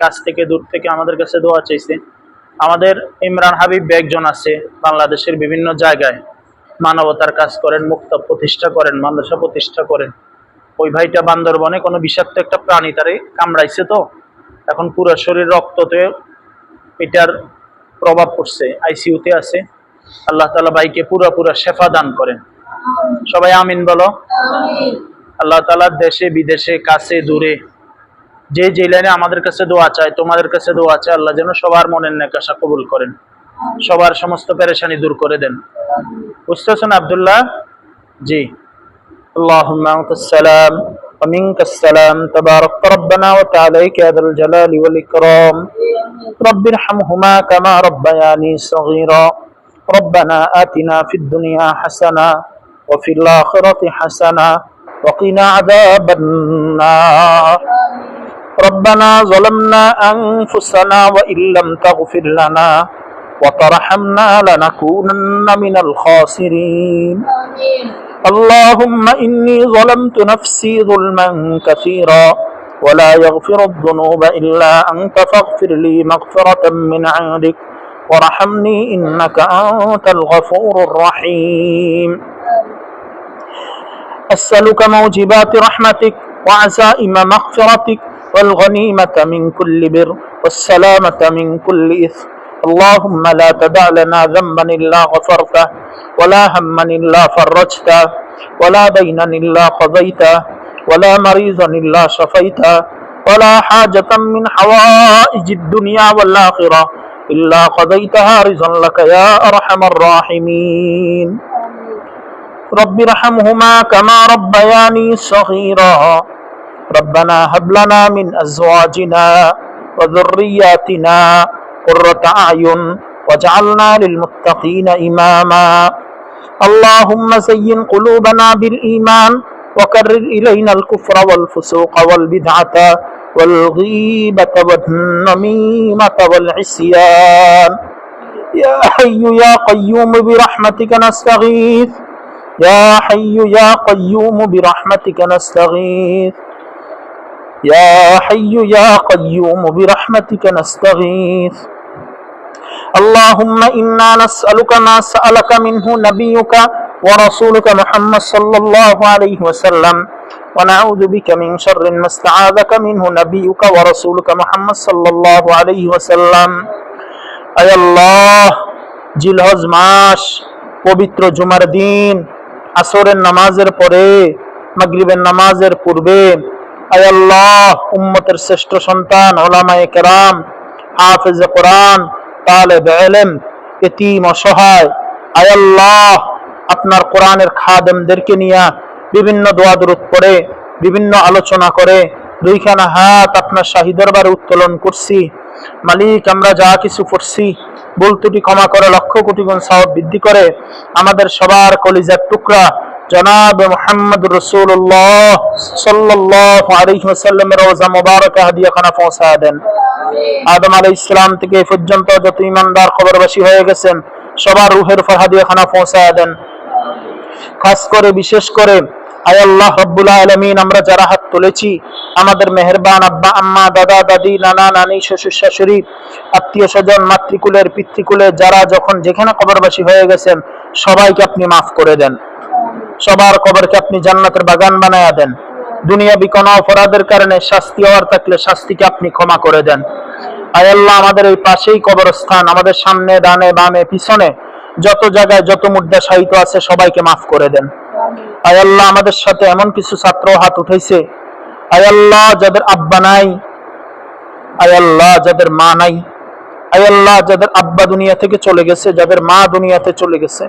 কাছ থেকে দূর থেকে আমাদের কাছে দোয়া চাইছে। আমাদের ইমরান হাবিব একজন আছে, বাংলাদেশের বিভিন্ন জায়গায় মানবতার কাজ করেন, মুক্তব প্রতিষ্ঠা করেন, মাদ্রাসা প্রতিষ্ঠা করেন। ওই ভাইটা বান্দরবনে কোনো বিষাক্ত একটা প্রাণী তারে কামড়াইছে, তো এখন পুরো শরীর রক্ততে এটার প্রভাব পড়ছে, আইসিইউতে আছে। আল্লাহ তাআলা ভাইকে পুরা শেফা দান করেন। সবাই আমিন বলো। আল্লাহ তাআলা দেশে বিদেশে কাছে দূরে যে যে লাইনে আমাদের কাছে দোয়া চায়, তোমাদের কাছে দোয়া চায়, আল্লাহ যেন সবার মনের নেক আশা কবুল করেন, সবার সমস্ত পেরেশানি দূর করে দেন। বুঝতেছেন আব্দুল্লাহ? জি। اللهم أنت السلام ومنك السلام تبارك ربنا وتعاليك يا ذا الجلال والإكرام رب ارحمهما كما ربياني صغيرا ربنا آتنا في الدنيا حسنة وفي الآخرة حسنة وقنا عذاب النار ربنا ظلمنا أنفسنا وإن لم تغفر لنا وترحمنا لنكونن من الخاسرين اللهم إني ظلمت نفسي ظلما كثيرا ولا يغفر الذنوب إلا أنت فاغفر لي مغفرة من عندك وارحمني إنك أنت الغفور الرحيم أسألك موجبات رحمتك وعزائم مغفرتك والغنيمة من كل بر والسلامة من كل إثم اللهم لا تدع لنا ذنبا إلا غفرته ولا هما إلا فرجته ولا دينا إلا قضيته ولا مريضا إلا شفيته ولا حاجة من حوائج الدنيا والآخرة إلا قضيتها رضا لك يا أرحم الراحمين رب ارحمهما كما ربياني صغيرا ربنا هب لنا من أزواجنا وذرياتنا قرة أعين واجعلنا للمتقين إماما اللهم زين قلوبنا بالإيمان وكرر إلينا الكفر والفسوق والبدعة والغيبة والنميمة والعصيان يا حي يا قيوم برحمتك نستغيث يا حي يا قيوم برحمتك نستغيث يا حي يا قيوم برحمتك نستغيث اللهم إنا نسألك ما سألك منه نبيك ورسولك محمد صلى الله عليه وسلم ونعوذ بك من شر ما استعاذك منه نبيك ورسولك محمد صلى الله عليه وسلم أي الله জিলহজ মাস, পবিত্র জুমার দিন, আসরের নামাজের পরে, মাগরিবের নামাজের পূর্বে, আয় আল্লাহ উম্মতের শ্রেষ্ঠ সন্তান উলামায়ে কেরাম, হাফেজে কোরআন, তালেব ইলম, ইতিম, অসহায়, আয় আল্লাহ আপনার কোরআনের খাদেমদেরকে নিয়ে বিভিন্ন দোয়া দরুদ পড়ে, বিভিন্ন আলোচনা করে দুইখানা হাত আপনার শাহী দরবারে উত্তোলন করছি। মালিক, আমরা যা কিছু করছি ভুল ত্রুটি ক্ষমা করে লক্ষ কোটি গুণ সওয়াব বৃদ্ধি করে আমাদের সবার কলিজার টুকরা জনাব মুহাম্মদ রাসূলুল্লাহ সাল্লাল্লাহু আলাইহি ওয়াসাল্লামের রওজা মুবারাকা হাদিয়াখানা পৌঁছায় দেন। আদম আলাইহিস সালাম থেকে এই পর্যন্ত যত ঈমানদার কবরবাসী হয়ে গেছেন সবার রূহের উপর হাদিয়াখানা পৌঁছায় দেন। খাস করে বিশেষ করে আয় আল্লাহ রাব্বুল আলামিন, আমরা যারা হাত তুলেছি আমাদের মেহেরবান আব্বা আম্মা, দাদা দাদি, নানা নানি, শ্বশুর শাশুড়ি, আত্মীয় স্বজন, মাতৃকুলের পিতৃকুলের যারা যখন যেখানে কবরবাসী হয়ে গেছেন সবাইকে আপনি মাফ করে দেন। সবার কবরকে আপনি জান্নাতের বাগান বানায়া দেন। দুনিয়াবি কোনো অপরাধের কারণে শাস্তি হওয়ার থাকলে শাস্তিকে আপনি ক্ষমা করে দেন। আয় আল্লাহ আমাদের এই পাশেই কবরস্থান, আমাদের সামনে, ডানে, বামে, পিছনে যত জায়গায় যত মুর্দা শায়িত আছে সবাইকে মাফ করে দেন। আয় আল্লাহ আমাদের সাথে এমন কিছু ছাত্র হাত উঠাইছে, আয় আল্লাহ যাদের আব্বা নাই, আয় আল্লাহ যাদের মা নাই, আয় আল্লাহ যাদের আব্বা দুনিয়া থেকে চলে গেছে, যাদের মা দুনিয়াতে চলে গেছে,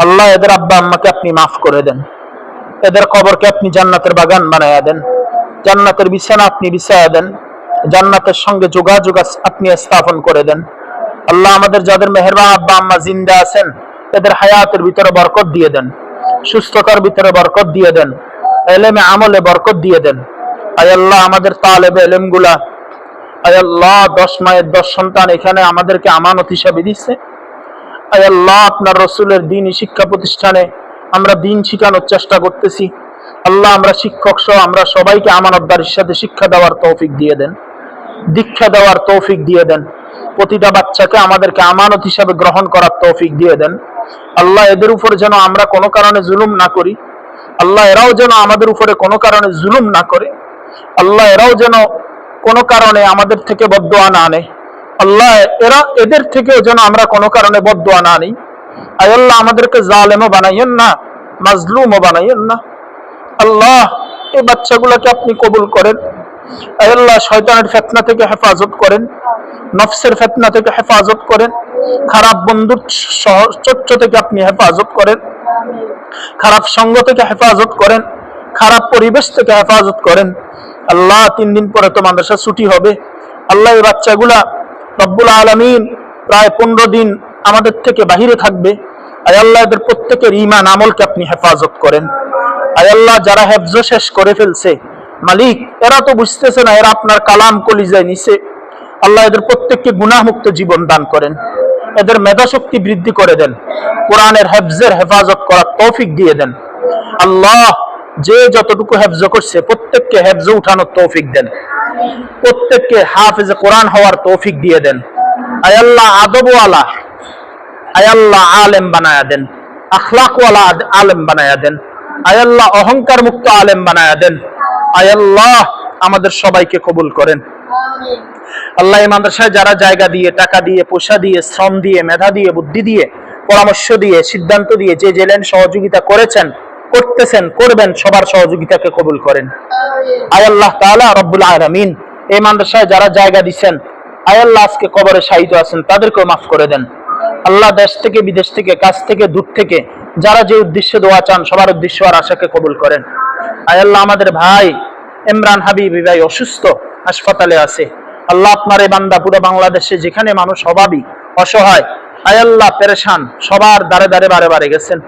আল্লাহ এদের আব্বা আম্মাকে আপনি মাফ করে দেন। এদের কবরকে আপনি জান্নাতের বাগান বানায়া দেন, জান্নাতের বিছানা আপনি বিছায়া দেন, জান্নাতের সঙ্গে যোগাযোগ আপনি স্থাপন করে দেন। আল্লাহ আমাদের যাদের মেহেরবান আব্বা আম্মা জিন্দা আছেন এদের হায়াতের ভিতরে বরকত দিয়ে দেন, সুস্থতার ভিতরে বরকত দিয়ে দেন, ইলমে আমলে বরকত দিয়ে দেন। আয় আল্লাহ আমাদের তালেবে ইলম গুলা, আয় আল্লাহ 10 মায়ের 10 সন্তান এখানে আমাদেরকে আমানত হিসাবে দিচ্ছে। আয় আল্লাহ আপনার রসুলের দ্বীনি শিক্ষা প্রতিষ্ঠানে আমরা দ্বীন শিখানোর চেষ্টা করতেছি। আল্লাহ আমরা শিক্ষক সহ আমরা সবাইকে আমানতদারির সাথে শিক্ষা দেওয়ার তৌফিক দিয়ে দেন। দীক্ষা দেওয়ার তৌফিক দিয়ে দেন। প্রতিটা বাচ্চাকে আমাদেরকে আমানত হিসাবে গ্রহণ করার তৌফিক দিয়ে দেন। আল্লাহ এদের উপর যেন আমরা কোনো কারণে জুলুম না করি। আল্লাহ এরাও যেন আমাদের উপরে কোনো কারণে জুলুম না করে। আল্লাহ এরাও যেন কোনো কারণে আমাদের থেকে বদদোয়া না নেয়। আল্লাহ এদের থেকেও যেন আমরা কোনো কারণে বদদোয়া না নিই। আয় আল্লাহ আমাদেরকে জালেমও বানাইয়েন না, মাজলুমও বানাইয়েন না। আল্লাহ এই বাচ্চাগুলোকে আপনি কবুল করেন। আয় আল্লাহ শয়তানের ফিতনা থেকে হেফাজত করেন, নফসের ফিতনা থেকে হেফাজত করেন, খারাপ বন্ধুর চর্চা থেকে আপনি হেফাজত করেন, খারাপ সঙ্গ থেকে হেফাজত করেন, খারাপ পরিবেশ থেকে হেফাজত করেন। আল্লাহ 3 দিন পরে তো মাদ্রাসা ছুটি হবে। আল্লাহ এই বাচ্চাগুলা রব্বুল আলামিন প্রায় 15 দিন আমাদের থেকে বাহিরে থাকবে। আয় আল্লাহ এদের প্রত্যেকের ঈমান আমলকে আপনি হেফাজত করেন। আয় আল্লাহ যারা হেফজ শেষ করে ফেলছে মালিক, এরা তো বুঝতেছে না এরা আপনার কালাম কলিজায় নিছে। আল্লাহ এদের প্রত্যেককে গুনাহমুক্ত জীবন দান করেন, এদের মেধা শক্তি বৃদ্ধি করে দেন, কোরআনের হেফজের হেফাজত করার তৌফিক দিয়ে দেন। আল্লাহ যে যতটুকু হেফজ করছে প্রত্যেককে হেফজ উঠানোর তৌফিক দেন, প্রত্যেককে হাফেজে কোরআন হওয়ার তৌফিক দিয়ে দেন। আয় আল্লাহ আদবওয়ালা, আয় আল্লাহ আলেম বানায়া দেন, আখলাকওয়ালা আলেম বানায়া দেন। আয় আল্লাহ অহংকার মুক্ত আলেম বানায়া দেন। আয় আল্লাহ আমাদের সবাইকে কবুল করেন। আল্লাহ এই মাদ্রাসায় যারা জায়গা দিয়ে, টাকা দিয়ে, পয়সা দিয়ে, শ্রম দিয়ে, মেধা দিয়ে, বুদ্ধি দিয়ে, পরামর্শ দিয়ে, সিদ্ধান্ত দিয়ে যে জেলেন সহযোগিতা করেছেন, করতেছেন, করবেন, সবার সহযোগিতাকে কবুল করেন। আয় আল্লাহ তাআলা রব্বুল আলামিন এই মাদ্রাসায় যারা জায়গা দিচ্ছেন, আয় আল্লাহ আজকে কবরে শায়িত আছেন, তাদেরকেও মাফ করে দেন। আল্লাহ দেশ থেকে, বিদেশ থেকে, কাছ থেকে, দূর থেকে যারা যে উদ্দেশ্যে দোয়া চান সবার উদ্দেশ্য আর আশাকে কবুল করেন। আয় আল্লাহ আমাদের ভাই ইমরান হাবিবি ভাই অসুস্থ, হাসপাতালে আছে। আল্লাহ আপনার এই বান্দা পুরো বাংলাদেশে যেখানে মানুষ অভাবী, অসহায়, আয় আল্লাহ পেরেশান, সবার দ্বারে দ্বারে বারে বারে গেছেন।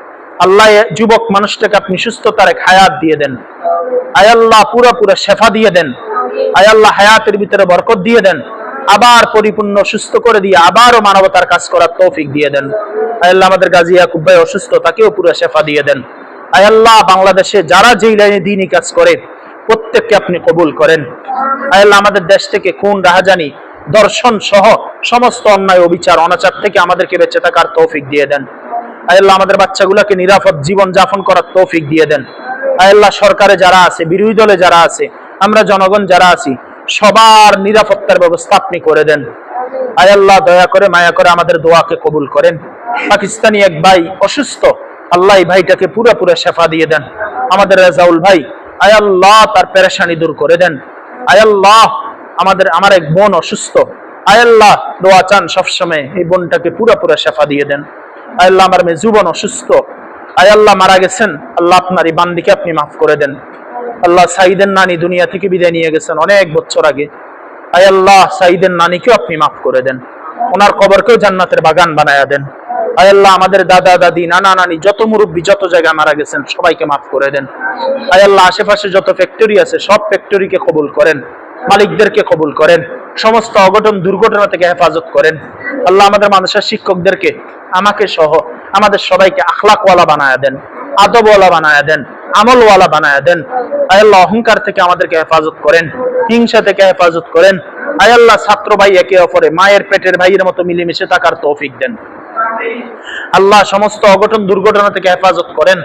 আল্লাহ যুবক মানুষটাকে আপনি সুস্থতার এক হায়াত দিয়ে দেন। আয় আল্লাহ পুরো শেফা দিয়ে দেন। আয় আল্লাহ হায়াতের ভিতরে বরকত দিয়ে দেন, আবার পরিপূর্ণ সুস্থ করে দিয়ে আবারও মানবতার কাজ করার তৌফিক দিয়ে দেন। আয় আল্লাহ আমাদের গাজী ইয়াকুব ভাই অসুস্থ, তাকেও পুরো শেফা দিয়ে দেন। আয় আল্লাহ বাংলাদেশে যারা যেই লাইনে দ্বীনি কাজ করে প্রত্যেককে আপনি কবুল করেন। আয় আল্লাহ আমাদের দেশ থেকে খুন, রাহাজানি, দর্শন সহ সমস্ত অন্যায়, অবিচার, অনাচার থেকে আমাদেরকে বেঁচে থাকার তৌফিক দিয়ে দেন। আয় আল্লাহ আমাদের বাচ্চাগুলোকে নিরাপদ জীবন যাপন করার তৌফিক দিয়ে দেন। আয় আল্লাহ সরকারে যারা আছে, বিরোধী দলে যারা আছে, আমরা জনগণ যারা আছি, সবার নিরাপত্তার ব্যবস্থা আপনি করে দেন। আয় আল্লাহ দয়া করে মায়া করে আমাদের দোয়াকে কবুল করেন। পাকিস্তানি এক ভাই অসুস্থ, আল্লাহ এই ভাইটাকে পুরো শেফা দিয়ে দেন। আমাদের রেজাউল ভাই, আয় আল্লাহ তার পেরেশানি দূর করে দেন। আয় আল্লাহ আমার এক বোন অসুস্থ, আয় আল্লাহ দোয়া চান সবসময়, এই বোনটাকে পুরো শেফা দিয়ে দেন। আয় আল্লাহ আমার মেজু বোন অসুস্থ, আয় আল্লাহ মারা গেছেন, আল্লাহ আপনার এই বান্দিকে আপনি মাফ করে দেন। আল্লাহ সাইদের নানি দুনিয়া থেকে বিদায় নিয়ে গেছেন অনেক বছর আগে। আয় আল্লাহ সাইদের নানিকেও আপনি মাফ করে দেন, ওনার কবরকেও জান্নাতের বাগান বানায়া দেন। আয় আল্লাহ আমাদের দাদা দাদি, নানা নানি, যত মুরব্বী যত জায়গায় মারা গেছেন সবাইকে মাফ করে দেন। আয় আল্লাহ আশেপাশে যত ফ্যাক্টরি আছে সব ফ্যাক্টরিকে কবুল করেন, মালিকদেরকে কবুল করেন, সমস্ত অঘটন দুর্ঘটনা থেকে হেফাজত করেন। আল্লাহ আমাদের মাদ্রাসার শিক্ষকদেরকে, আমাকে সহ আমাদের সবাইকে আখলাকওয়ালা বানায়া দেন, আদবওয়ালা বানায়া দেন, আমলওয়ালা বানায়া দেন। আয় আল্লাহ অহংকার থেকে আমাদেরকে হেফাজত করেন, হিংসা থেকে হেফাজত করেন। আয় আল্লাহ ছাত্র ভাই একে অপরে মায়ের পেটের ভাইয়ের মতো মিলেমিশে থাকার তৌফিক দেন। আল্লাহ সমস্ত অঘটন দুর্ঘটনা থেকে হেফাজত করেন।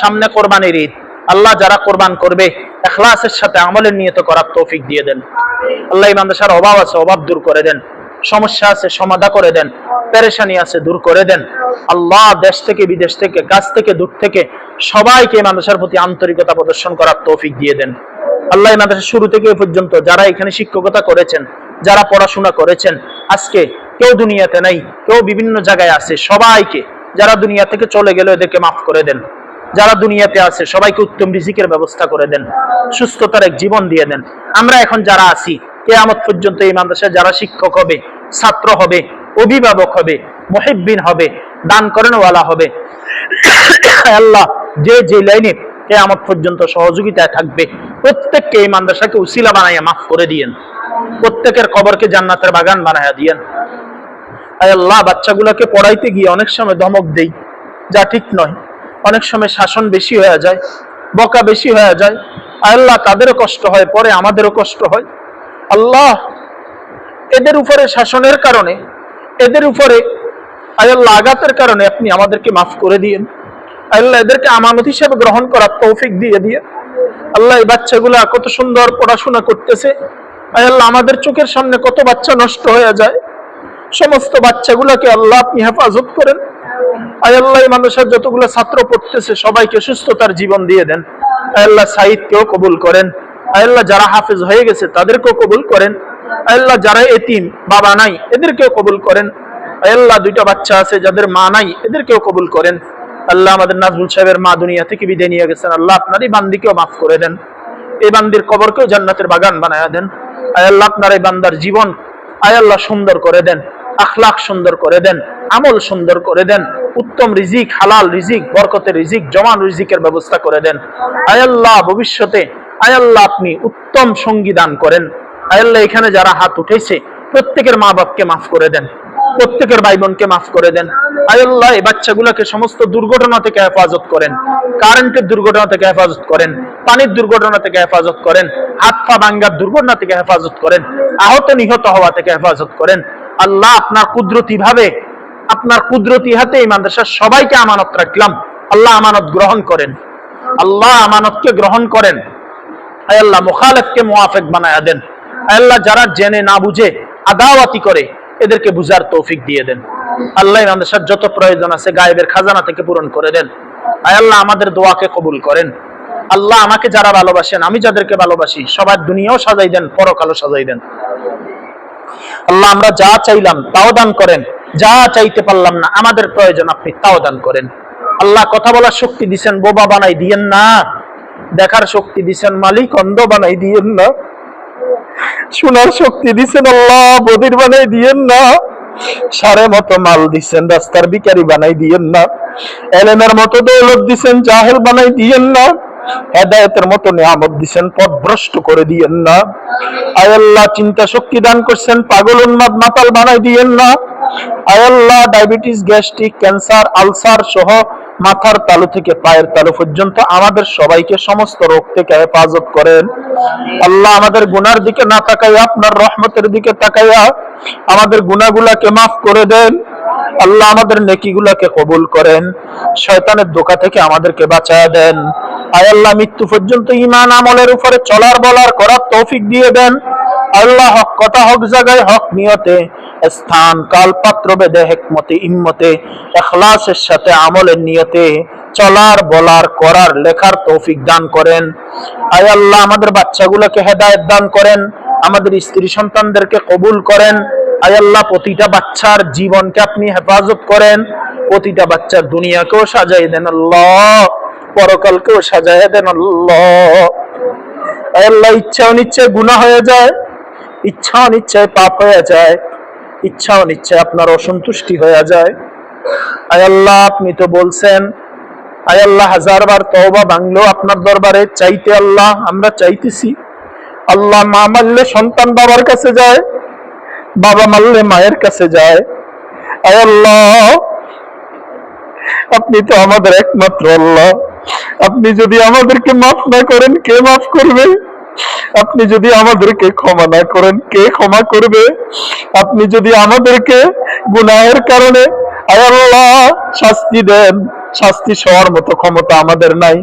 সামনে কোরবানির ঈদ, আল্লাহ যারা কোরবান করবে ইখলাসের সাথে আমলের নিয়ত করার তৌফিক দিয়ে দেন। আল্লাহ এই মাদ্রাসার অভাব আছে, অভাব দূর করে দেন, সমস্যা আছে সমাধান করে দেন, পেরেশানি আছে দূর করে দেন। আল্লাহ দেশ থেকে, বিদেশ থেকে, কাছ থেকে, দূর থেকে সবাইকে মাদ্রাসার প্রতি আন্তরিকতা প্রদর্শন করার তৌফিক দিয়ে দেন। আল্লাহ এই মাদ্রাসা শুরু থেকে পর্যন্ত যারা এখানে শিক্ষকতা করেছেন, যারা পড়াশোনা করেছেন, আজকে কেউ দুনিয়াতে নাই, কেউ বিভিন্ন জায়গায় আছে, সবাইকে, যারা দুনিয়া থেকে চলে গেল এদেরকে মাফ করে দেন। যারা দুনিয়াতে আছে সবাইকে উত্তম রিজিকের ব্যবস্থা করে দেন, সুস্থতার এক জীবন দিয়ে দেন। আমরা এখন যারা আছি কিয়ামত পর্যন্ত এই মাদ্রাসায় যারা শিক্ষক হবে, ছাত্র হবে, অভিভাবক হবে, মুহিব্বিন হবে, দান করেন ওয়ালা হবে, আল্লাহ যে লাইনে কিয়ামত পর্যন্ত সহযোগিতায় থাকবে প্রত্যেককে এই মাদ্রাসাকে উসিলা বানাইয়া মাফ করে দিয়েন, প্রত্যেকের কবরকে জান্নাতের বাগান বানাইয়া দিয়েন। আয় আল্লাহ বাচ্চাগুলোকে পড়াইতে গিয়ে অনেক সময় ধমক দেই, যা ঠিক নয়। অনেক সময় শাসন বেশি হয়ে যায়, বকা বেশি হয়ে যায়। আয় আল্লাহ তাদেরও কষ্ট হয়, পরে আমাদেরও কষ্ট হয়। আল্লাহ এদের উপরে শাসনের কারণে, এদের উপরে আল্লাহ আঘাতের কারণে আপনি আমাদেরকে মাফ করে দিয়েন। আল্লাহ এদেরকে আমানত হিসেবে গ্রহণ করার তৌফিক দিয়ে দিয়ে। আল্লাহ এই বাচ্চাগুলা কত সুন্দর পড়াশোনা করতেছে, আল্লাহ আমাদের চোখের সামনে কত বাচ্চা নষ্ট হয়ে যায়, সমস্ত বাচ্চাগুলাকে আল্লাহ আপনি হেফাজত করেন। আল্লাহ এই মানুষের যতগুলো ছাত্র পড়তেছে সবাইকে সুস্থতার জীবন দিয়ে দেন। আল্লাহ সাঈদকেও কবুল করেন। আল্লাহ যারা হাফেজ হয়ে গেছে তাদেরকেও কবুল করেন। আল্লাহ যারা এতিম বাবা নাই এদেরকেও কবুল করেন। আল্লাহ দুইটা বাচ্চা আছে যাদের মা নাই এদেরকেও কবুল করেন। আল্লাহ আমাদের নাজমুল সাহেবের মা দুনিয়া থেকে বিদায় নিয়ে গেছেন, আল্লাহ আপনার এই বান্দিকেও মাফ করে দেন, এই বান্দির কবরকেও জান্নাতের বাগান বানায়া দেন। আল্লাহ আপনার এই বান্দার জীবন আল্লাহ সুন্দর করে দেন, আখলাক সুন্দর করে দেন, আমল সুন্দর করে দেন, উত্তম রিজিক, হালাল রিজিক, বরকতের রিজিক, জমান রিজিকের ব্যবস্থা করে দেন। আল্লাহ ভবিষ্যতে আল্লাহ আপনি উত্তম সঙ্গী দান করেন। আল্লাহ এখানে যারা হাত উঠেছে প্রত্যেকের মা বাপকে মাফ করে দেন, প্রত্যেকের ভাই বোনকে মাফ করে দেন। আল্লাহ এই বাচ্চাগুলোকে সমস্ত দুর্ঘটনা থেকে হেফাজত করেন, কারেন্টের দুর্ঘটনা থেকে হেফাজত করেন, পানির দুর্ঘটনা থেকে হেফাজত করেন, হাত পা ভাঙ্গার দুর্ঘটনা থেকে হেফাজত করেন, আহত নিহত হওয়া থেকে হেফাজত করেন। আল্লাহ আপনার কুদরতি ভাবে, আপনার কুদরতি হাতে এই মাদ্রাসার সবাইকে আমানত রাখলাম, আল্লাহ আমানত গ্রহণ করেন, আল্লাহ আমানতকে গ্রহণ করেন। আল্লাহ মুখালেফকে মুআফিক বানায়া দেন। আল্লাহ যারা জেনে না বুঝে আদাওয়াতি করে এদেরকে বুঝার তৌফিক দিয়ে দেন। আল্লাহ মাদ্রাসার যত প্রয়োজন আছে গায়েবের খাজানা থেকে পূরণ করে দেন। আল্লাহ আমাদের দোয়াকে কবুল করেন। আল্লাহ আমাকে যারা ভালোবাসেন, আমি যাদেরকে ভালোবাসি, সবার দুনিয়াও সাজাই দেন, পরকালও সাজাই দেন। আল্লাহ আমরা যা চাইলাম তাও দান করেন, যা চাইতে পারলাম না আমাদের প্রয়োজন আপনি তাও দান করেন। আল্লাহ কথা বলার শক্তি দিছেন, বোবা বানাই দিয়েন না। দেখার শক্তি দিছেন মালিক, অন্ধ বানাই দিয়েন না। শোনার শক্তি দিছেন আল্লাহ, বধির বানাই দিয়েন না। সারে মতো মাল দিছেন, রাস্তার ভিখারি বানাই দিয়েন না। এলেমের মতো দৌলত দিছেন, জাহেল বানাই দিয়েন না। হেদায়েতের মতো নিয়ামত দিছেন, পথভ্রষ্ট করে দিয়েন না। আয় আল্লাহ চিন্তা শক্তি দান করছেন, পাগল উন্মাদ মাতাল বানাই দিয়েন না। আয় আল্লাহ ডায়াবেটিস, গ্যাস্ট্রিক, ক্যান্সার, আলসার সহ মাথার তালু থেকে পায়ের তালু পর্যন্ত আমাদের সবাইকে সমস্ত রোগ থেকে হেফাজত করেন। আল্লাহ আমাদের গুনার দিকে না তাকাইয়া আপনার রহমতের দিকে তাকাইয়া আমাদের গুনাহগুলাকে মাফ করে দেন। আল্লাহ আমাদের নেকিগুলাকে কবুল করেন, শয়তানের ধোঁকা থেকে আমাদেরকে বাঁচায়া দেন। আয় আল্লাহ মৃত্যু পর্যন্ত ঈমান আমলের উপরে চলার বলার করার তৌফিক দিয়ে দেন। আল্লাহ হক কথা, হক জায়গায়, হক নিয়তে, স্থান কাল পাত্র ভেদে, হিকমতে ইম্মতে, ইখলাসের সাথে আমলের নিয়তে চলার বলার করার লেখার তৌফিক দান করেন। আয় আল্লাহ আমাদের বাচ্চাগুলোকে হেদায়েত দান করেন, আমাদের স্ত্রী সন্তানদেরকে কবুল করেন। আয় আল্লাহ প্রতিটা বাচ্চার জীবনকে আপনি হেফাজত করেন, প্রতিটা বাচ্চার দুনিয়াকেও সাজাই দেন আল্লাহ, পরকালকেও সাজাই দেন আল্লাহ। আয় আল্লাহ ইচ্ছা অনিচ্ছায় গুনাহ হয়ে যায়, ইচ্ছা অনিচ্ছায় পাপ হয়ে যায়, ইচ্ছা অনিচ্ছায় আপনার অসন্তুষ্টি হয়ে যায়। আয় আল্লাহ আপনি তো বলছেন, আয় আল্লাহ হাজারবার তওবা ভাঙলেও আপনার দরবারে চাইতে আল্লাহ আমরা চাইতেছি। আল্লাহ মা মারলে সন্তান বাবার কাছে যায়, বাবা মারলে মায়ের কাছে যায়। আয় আল্লাহ আপনি তো আমাদের একমাত্র আল্লাহ, আপনি যদি আমাদেরকে মাফ না করেন কে মাফ করবে? আপনি যদি আমাদেরকে ক্ষমা না করেন কে ক্ষমা করবে? আপনি যদি আমাদেরকে গুনাহের কারণে আয় আল্লাহ শাস্তি দেন, শাস্তি সওয়ার মতো ক্ষমতা আমাদের নাই।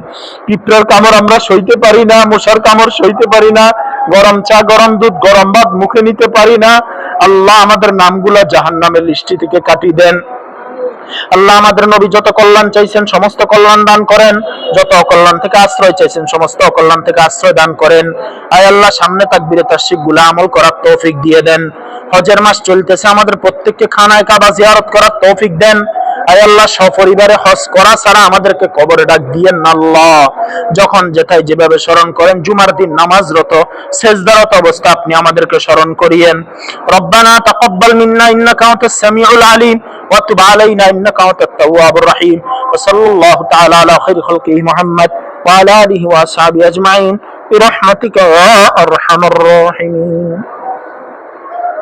পিঁপড়ার কামড় আমরা সইতে পারি না, মশার কামড় সইতে পারি না, গরম চা, গরম দুধ, গরম ভাত মুখে নিতে পারি না। আল্লাহ আমাদের নামগুলা জাহান্নামের লিস্টি থেকে কাটিয়ে দেন। আল্লাহ আমাদের নবী যত কল্যাণ চাইছেন সমস্ত কল্যাণ দান করেন, যত অকল্যাণ থেকে আশ্রয় চাইছেন সমস্ত অকল্যাণ থেকে আশ্রয় দান করেন। আয় আল্লাহ সামনে তাকবীরে তাশরিক গুলা আমল করার তৌফিক দিয়ে দেন। হজের মাস চলতেছে, আমাদের প্রত্যেককে খানায় কাবা জিয়ারত করার তৌফিক দেন। আয় আল্লাহ সপরিবারে হজ করা ছাড়া আমাদেরকে কবরে ডাক দিয়েন না আল্লাহ। যখন যেথায় যেভাবে স্মরণ করেন, জুমার দিন নামাজরত সেজদারত অবস্থা আপনি আমাদেরকে স্মরণ করিয়েন। রব্বানা তাকাব্বাল মিন্না ইন্নাকা আনতাস সামিউল আলিম ওয়া তুব আলাইনা ইন্নাকা আনতাত তাওয়াবুর রহিম। ওয়া সাল্লাল্লাহু তাআলা আলা খাইরি খালকিহি মুহাম্মদ ওয়া আলা আলিহি ওয়া আসহাবিহি আজমাইন বিরহমাতিকা ইয়া আরহামার রাহিমিন।